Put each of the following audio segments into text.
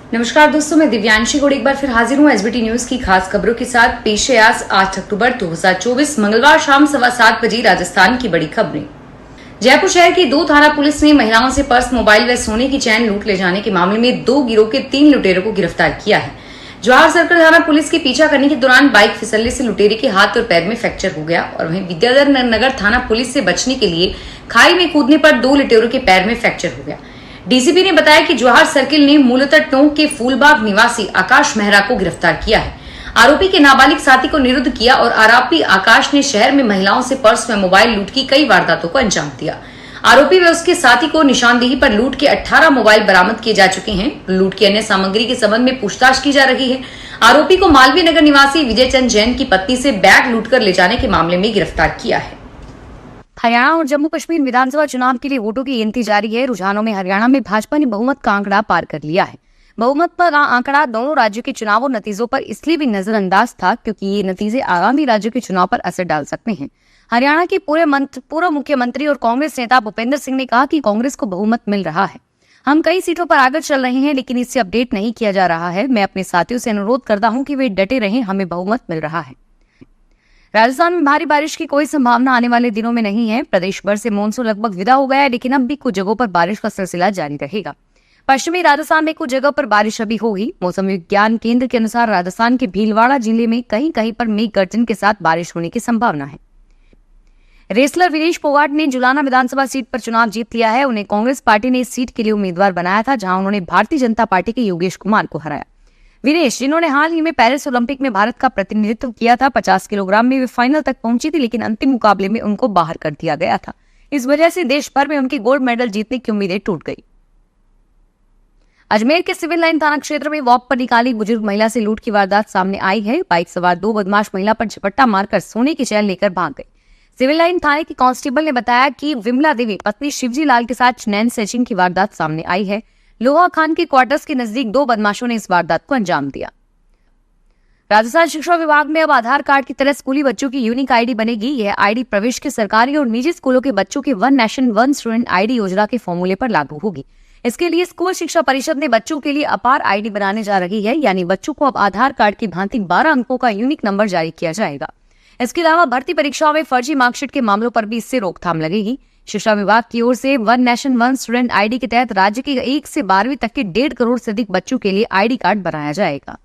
नमस्कार दोस्तों, मैं दिव्यांशी गोड़ एक बार फिर हाजिर हूँ एसबीटी न्यूज की खास खबरों के साथ। पेश है आज 8 अक्टूबर 2024 मंगलवार शाम 7:15 बजे राजस्थान की बड़ी खबरें। जयपुर शहर की 2 थाना पुलिस ने महिलाओं से पर्स, मोबाइल व सोने की चैन लूट ले जाने के मामले में 2 गिरोह के 3 लुटेरों को गिरफ्तार किया है। जवाहर सर्कल थाना पुलिस के पीछा करने के दौरान बाइक फिसलने से लुटेरे के हाथ और पैर में फ्रैक्चर हो गया और वहीं विद्याधर नगर थाना पुलिस से बचने के लिए खाई में कूदने पर 2 लुटेरों के पैर में फ्रैक्चर हो गया। डीसीपी ने बताया कि जवाहर सर्किल ने मूलतः टोंक के फूलबाग निवासी आकाश मेहरा को गिरफ्तार किया है। आरोपी के नाबालिग साथी को निरुद्ध किया और आरोपी आकाश ने शहर में महिलाओं से पर्स व मोबाइल लूट की कई वारदातों को अंजाम दिया। आरोपी व उसके साथी को निशानदेही पर लूट के 18 मोबाइल बरामद किए जा चुके हैं। लूट की अन्य सामग्री के संबंध में पूछताछ की जा रही है। आरोपी को मालवीय नगर निवासी विजय चंद जैन की पत्नी से बैग लूटकर ले जाने के मामले में गिरफ्तार किया है। हरियाणा और जम्मू कश्मीर विधानसभा चुनाव के लिए वोटों की गिनती जारी है। रुझानों में हरियाणा में भाजपा ने बहुमत का आंकड़ा पार कर लिया है। बहुमत पर आंकड़ा दोनों राज्यों के चुनाव और नतीजों पर इसलिए भी नजरअंदाज था क्योंकि ये नतीजे आगामी राज्यों के चुनाव पर असर डाल सकते हैं। हरियाणा के पूर्व मुख्यमंत्री और कांग्रेस नेता भूपेंद्र सिंह ने कहा कि कांग्रेस को बहुमत मिल रहा है। हम कई सीटों पर आगे चल रहे हैं लेकिन इससे अपडेट नहीं किया जा रहा है। मैं अपने साथियों से अनुरोध करता हूँ कि वे डटे रहें, हमें बहुमत मिल रहा है। राजस्थान में भारी बारिश की कोई संभावना आने वाले दिनों में नहीं है। प्रदेश भर से मानसून लगभग विदा हो गया है लेकिन अब भी कुछ जगहों पर बारिश का सिलसिला जारी रहेगा। पश्चिमी राजस्थान में कुछ जगहों पर बारिश अभी होगी। मौसम विज्ञान केंद्र के अनुसार राजस्थान के भीलवाड़ा जिले में कहीं कहीं पर मेघ गर्जन के साथ बारिश होने की संभावना है। रेसलर विनेश फोगाट ने जुलाना विधानसभा सीट पर चुनाव जीत लिया है। उन्हें कांग्रेस पार्टी ने इस सीट के लिए उम्मीदवार बनाया था जहां उन्होंने भारतीय जनता पार्टी के योगेश कुमार को हराया। विनेश, जिन्होंने हाल ही में पेरिस ओलंपिक में भारत का प्रतिनिधित्व किया था, 50 किलोग्राम में वे फाइनल तक पहुंची थी लेकिन अंतिम मुकाबले में उनको बाहर कर दिया गया था। इस वजह से देश भर में उनकी गोल्ड मेडल जीतने की उम्मीदें टूट गई। अजमेर के सिविल लाइन थाना क्षेत्र में वॉक पर निकाली बुजुर्ग महिला से लूट की वारदात सामने आई है। बाइक सवार 2 बदमाश महिला पर झपट्टा मारकर सोने की चैन लेकर भाग गए। सिविल लाइन थाने की कांस्टेबल ने बताया कि विमला देवी पत्नी शिवजी लाल के साथ नैन सेचिंग की वारदात सामने आई है। लोहा खान के क्वार्टर्स के नजदीक 2 बदमाशों ने इस वारदात को अंजाम दिया। राजस्थान शिक्षा विभाग में अब आधार कार्ड की तरह स्कूली बच्चों की यूनिक आईडी बनेगी। यह आईडी प्रवेश के सरकारी और निजी स्कूलों के बच्चों के one nation one student ID योजना के फॉर्मूले पर लागू होगी। इसके लिए स्कूल शिक्षा परिषद ने बच्चों के लिए अपार आईडी बनाने जा रही है, यानी बच्चों को अब आधार कार्ड की भांति 12 अंकों का यूनिक नंबर जारी किया जाएगा। इसके अलावा भर्ती परीक्षाओं में फर्जी मार्कशीट के मामलों पर भी इससे रोकथाम लगेगी। शिक्षा विभाग की ओर से one nation one student ID के तहत राज्य के 1 से 12वीं तक के 1.5 करोड़ से अधिक बच्चों के लिए आईडी कार्ड बनाया जाएगा।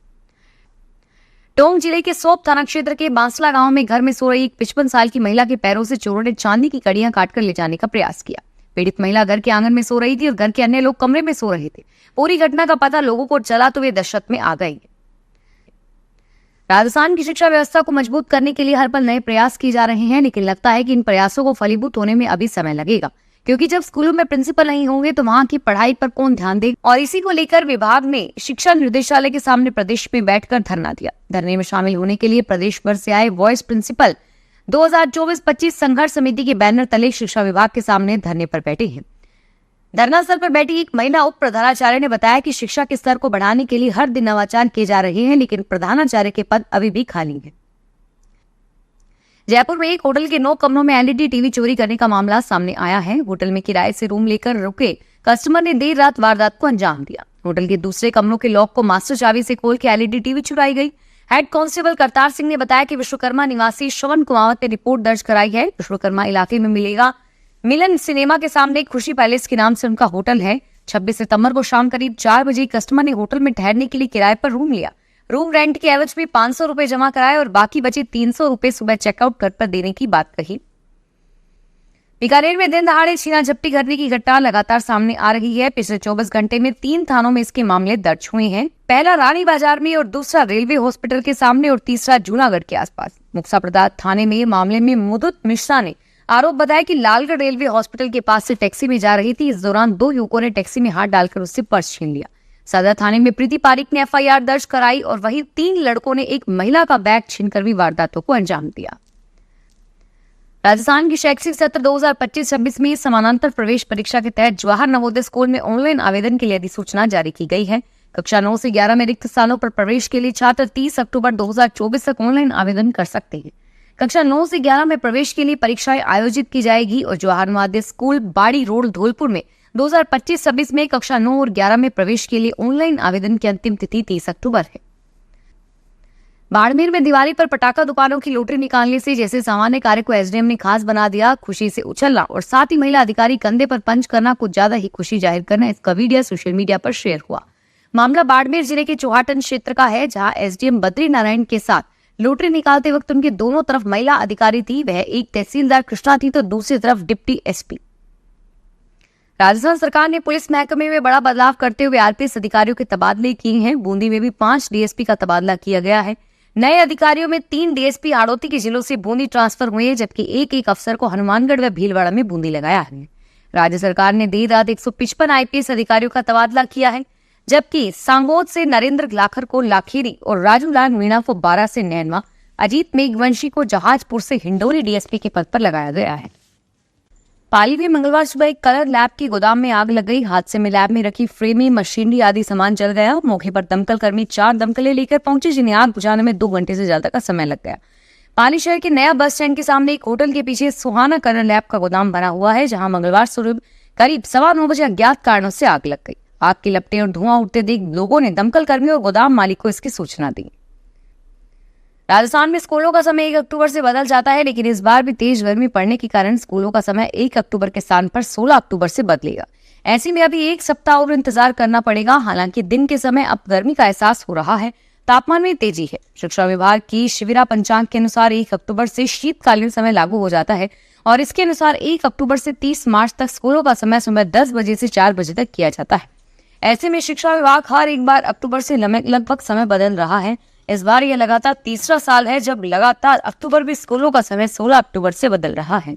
टोंक जिले के सोप थाना क्षेत्र के बांसला गांव में घर में सो रही एक 55 साल की महिला के पैरों से चोरों ने चांदी की कड़ियां काटकर ले जाने का प्रयास किया। पीड़ित महिला घर के आंगन में सो रही थी और घर के अन्य लोग कमरे में सो रहे थे। पूरी घटना का पता लोगों को चला तो वे दहशत में आ गए। राजस्थान की शिक्षा व्यवस्था को मजबूत करने के लिए हर पल नए प्रयास किए जा रहे हैं लेकिन लगता है कि इन प्रयासों को फलीभूत होने में अभी समय लगेगा क्योंकि जब स्कूलों में प्रिंसिपल नहीं होंगे तो वहां की पढ़ाई पर कौन ध्यान देगा। और इसी को लेकर विभाग ने शिक्षा निर्देशालय के सामने प्रदेश में बैठकर धरना दिया। धरने में शामिल होने के लिए प्रदेश भर से आए वॉइस प्रिंसिपल 2024-25 संघर्ष समिति के बैनर तले शिक्षा विभाग के सामने धरने पर बैठे हैं। धरना स्थल पर बैठी एक महिला उप प्रधानाचार्य ने बताया कि शिक्षा के स्तर को बढ़ाने के लिए हर दिन नवाचार किए जा रहे हैं लेकिन प्रधानाचार्य के पद अभी भी खाली है। जयपुर में एक होटल के 9 कमरों में एलईडी टीवी चोरी करने का मामला सामने आया है। होटल में किराए से रूम लेकर रुके कस्टमर ने देर रात वारदात को अंजाम दिया। होटल के दूसरे कमरों के लॉक को मास्टर चाबी से खोल के एलईडी टीवी चुराई गई। हेड कांस्टेबल करतार सिंह ने बताया कि विश्वकर्मा निवासी श्रवण कुमावत ने रिपोर्ट दर्ज कराई है। विश्वकर्मा इलाके में मिलेगा मिलन सिनेमा के सामने खुशी पैलेस के नाम से उनका होटल है। 26 सितंबर को शाम करीब 4 बजे कस्टमर ने होटल में ठहरने के लिए किराए पर रूम लिया। रूम रेंट के एवज में 500 रुपए जमा कराए और बाकी बचे 300 रुपए सुबह चेकआउट कर पर देने की बात कही। बीकानेर में दिन दहाड़े छीना झपटी करने की घटना लगातार सामने आ रही है। पिछले 24 घंटे में 3 थानों में इसके मामले दर्ज हुए हैं। पहला रानी बाजार में और दूसरा रेलवे हॉस्पिटल के सामने और तीसरा जूनागढ़ के आसपास। मुक्सा प्रताप थाने में मामले में मुदुत मिश्रा ने आरोप बताया कि लालगढ़ रेलवे हॉस्पिटल के पास से टैक्सी में जा रही थी। इस दौरान 2 युवकों ने टैक्सी में हाथ डालकर उससे पर्स छीन लिया। सदर थाने में प्रीति पारिक ने एफआईआर दर्ज कराई और वहीं 3 लड़कों ने एक महिला का बैग छीनकर भी वारदातों को अंजाम दिया। राजस्थान की शैक्षिक सत्र 2025-26 में समानांतर प्रवेश परीक्षा के तहत जवाहर नवोदय स्कूल में ऑनलाइन आवेदन के लिए अधिसूचना जारी की गई है। कक्षा 9 से 11 में रिक्त स्थानों पर प्रवेश के लिए छात्र 30 अक्टूबर 2024 तक ऑनलाइन आवेदन कर सकते हैं। कक्षा 9 से 11 में प्रवेश के लिए परीक्षाएं आयोजित की जाएगी और जवाहर नवोदय स्कूल बाड़ी रोड धौलपुर में 2025-26 में कक्षा 9 और 11 में प्रवेश के लिए ऑनलाइन आवेदन की अंतिम तिथि 30 अक्टूबर है। बाड़मेर में दिवाली पर पटाखा दुकानों की लॉटरी निकालने से जैसे सामान्य कार्य को एसडीएम ने खास बना दिया। खुशी से उछलना और साथ ही महिला अधिकारी कंधे पर पंच करना, कुछ ज्यादा ही खुशी जाहिर करना, इसका वीडियो सोशल मीडिया पर शेयर हुआ। मामला बाड़मेर जिले के चौहाटन क्षेत्र का है, जहां एसडीएम बद्री नारायण के साथ लॉटरी निकालते वक्त उनके दोनों तरफ महिला अधिकारी थी। वह एक तहसीलदार कृष्णा थी तो दूसरी तरफ डिप्टी एसपी। राजस्थान सरकार ने पुलिस महकमे में बड़ा बदलाव करते हुए आरपीएस अधिकारियों के तबादले किए हैं। बूंदी में भी 5 डीएसपी का तबादला किया गया है। नए अधिकारियों में 3 डीएसपी हाड़ौती के जिलों से बूंदी ट्रांसफर हुए हैं, जबकि एक अफसर को हनुमानगढ़ व भीलवाड़ा में बूंदी लगाया है। राज्य सरकार ने देर रात 155 आईपीएस अधिकारियों का तबादला किया है, जबकि सांगोद से नरेंद्र लाखर को लाखेरी और राजू लाल मीणा को 12 से नैनवा, अजीत मेघवंशी को जहाजपुर से हिंडोली डीएसपी के पद पर लगाया गया है। पाली में मंगलवार सुबह एक कलर लैब के गोदाम में आग लग गई। हादसे में लैब में रखी फ्रेमें, मशीनरी आदि सामान जल गया। मौके पर दमकल कर्मी 4 दमकलें लेकर पहुंचे, जिन्हें आग बुझाने में 2 घंटे से ज्यादा का समय लग गया। पाली शहर के नया बस स्टैंड के सामने एक होटल के पीछे सुहाना कलर लैब का गोदाम बना हुआ है, जहां मंगलवार सुबह करीब 9:15 बजे अज्ञात कारणों से आग लग गई। आग की लपटें और धुआं उठते देख लोगों ने दमकल कर्मियों और गोदाम मालिक को इसकी सूचना दी। राजस्थान में स्कूलों का समय 1 अक्टूबर से बदल जाता है, लेकिन इस बार भी तेज गर्मी पड़ने के कारण स्कूलों का समय 1 अक्टूबर के स्थान पर 16 अक्टूबर से बदलेगा। ऐसे में अभी 1 सप्ताह और इंतजार करना पड़ेगा। हालांकि दिन के समय अब गर्मी का एहसास हो रहा है, तापमान में तेजी है। शिक्षा विभाग की शिविरा पंचांग के अनुसार 1 अक्टूबर से शीतकालीन समय लागू हो जाता है और इसके अनुसार 1 अक्टूबर से 30 मार्च तक स्कूलों का समय सुबह 10 बजे से 4 बजे तक किया जाता है। ऐसे में शिक्षा विभाग हर एक बार अक्टूबर से लगभग समय बदल रहा है। इस बार यह लगातार तीसरा साल है जब लगातार अक्टूबर में स्कूलों का समय 16 अक्टूबर से बदल रहा है।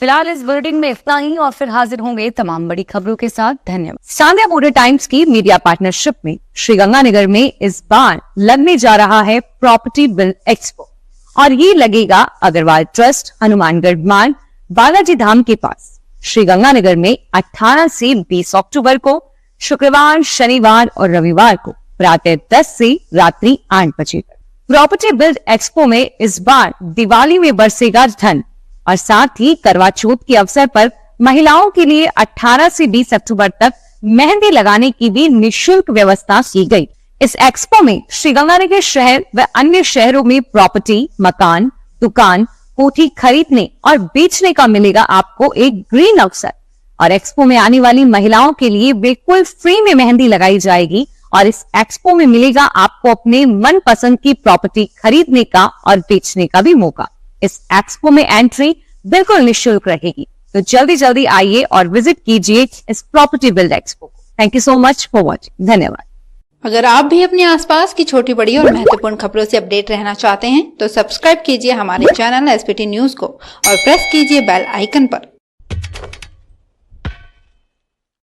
फिलहाल इस बुलेटिन में इतना ही और फिर हाजिर होंगे तमाम बड़ी खबरों के साथ। धन्यवाद। सांध्या बॉर्डर टाइम्स की मीडिया पार्टनरशिप में श्रीगंगानगर में इस बार लगने जा रहा है प्रॉपर्टी बिल्ड एक्सपो और ये लगेगा अग्रवाल ट्रस्ट, हनुमानगढ़ मार्ग, बालाजी धाम के पास। श्रीगंगानगर में 18 से 20 अक्टूबर को शुक्रवार, शनिवार और रविवार को प्रातः 10 से रात्रि 8 बजे तक। प्रॉपर्टी बिल्ड एक्सपो में इस बार दिवाली में बरसेगा धन और साथ ही करवा चौथ के अवसर पर महिलाओं के लिए 18 से 20 अक्टूबर तक मेहंदी लगाने की भी निःशुल्क व्यवस्था की गई। इस एक्सपो में श्रीगंगानगर शहर व अन्य शहरों में प्रॉपर्टी, मकान, दुकान, कोठी खरीदने और बेचने का मिलेगा आपको एक ग्रीन अवसर और एक्सपो में आने वाली महिलाओं के लिए बिल्कुल फ्री में मेहंदी लगाई जाएगी और इस एक्सपो में मिलेगा आपको अपने मनपसंद की प्रॉपर्टी खरीदने का और बेचने का भी मौका। इस एक्सपो में एंट्री बिल्कुल निःशुल्क रहेगी, तो जल्दी आइए और विजिट कीजिए इस प्रॉपर्टी बिल्ड एक्सपो को। Thank you so much for watching. धन्यवाद। अगर आप भी अपने आसपास की छोटी बड़ी और महत्वपूर्ण खबरों से अपडेट रहना चाहते हैं तो सब्सक्राइब कीजिए हमारे चैनल एसबीटी न्यूज को और प्रेस कीजिए बेल आइकन पर।